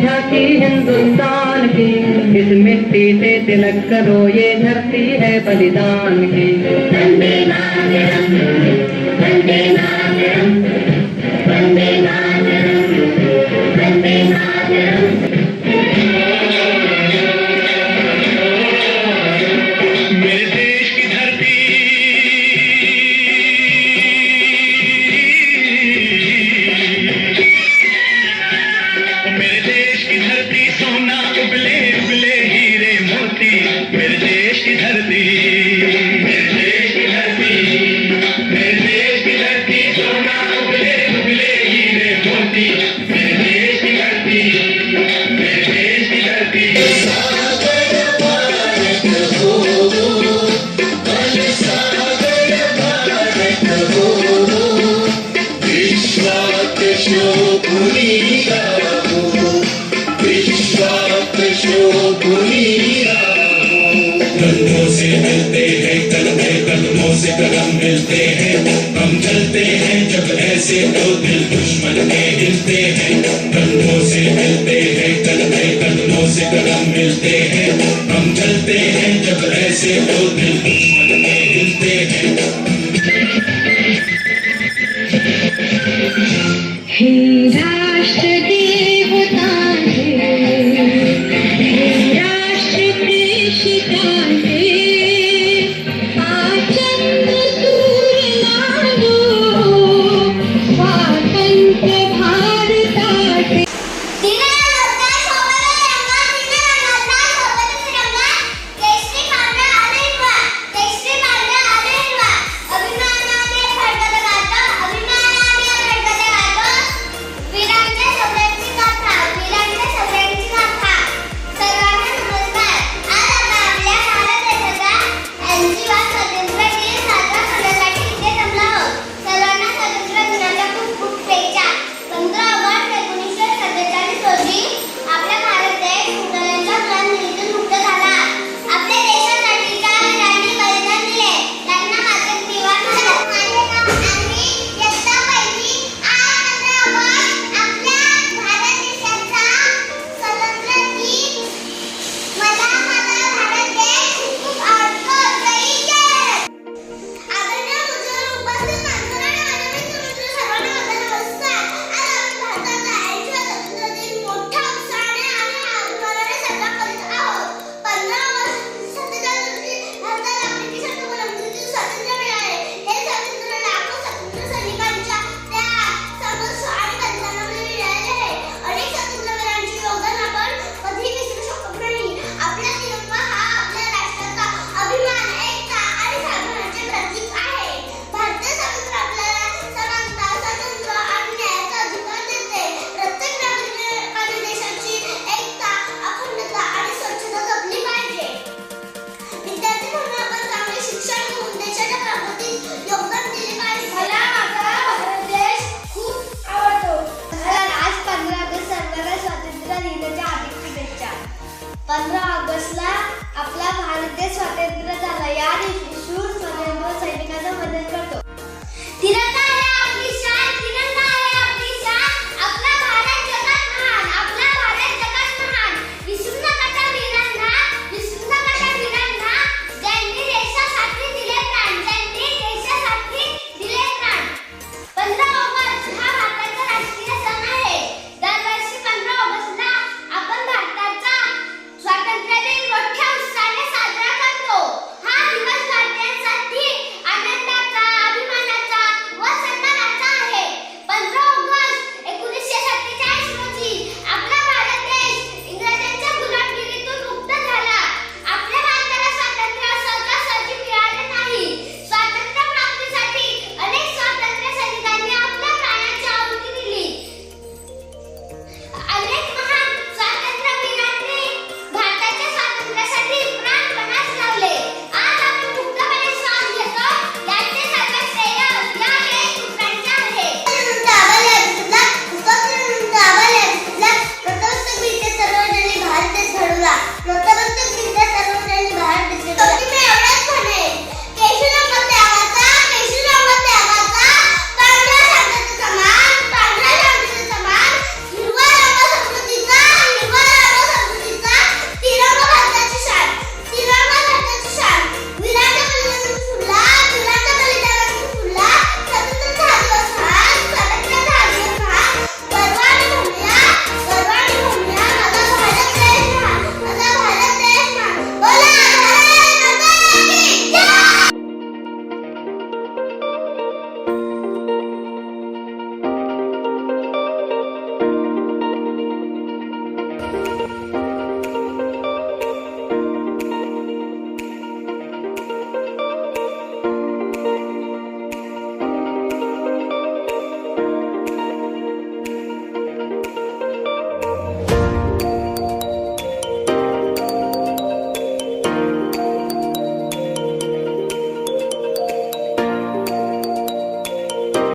झांकी हिंदुस्तान की, इस मिट्टी से तिलक करो ये धरती है बलिदान की। वंदे मातरम, वंदे मातरम, वंदे मातरम, वंदे मातरम। मेरे देश की धरती, मेरे देश की धरती सोना उबले उबले हीरे मोती। मेरे देश की धरती, मेरे देश की धरती, मेरे देश की धरती सोना उबले उबले हीरे मोती। मेरे देश की धरती, मेरे देश की धरती। कदमों से मिलते हैं कदम कदमों से कदम मिलते हैं। हम चलते हैं जब ऐसे तो दिल दुश्मन के हिलते हैं। कदमों से मिलते हैं कदम कदमों से कदम मिलते हैं। हम चलते हैं जब ऐसे तो दिल दुश्मन के हिलते हैं। हे राष्ट्र देवता ऑगस्टला आपला भारत देश स्वातंत्र्य झाला. या दिवशी शूर स्वतंत्र सैनिकांना वंदन करतो.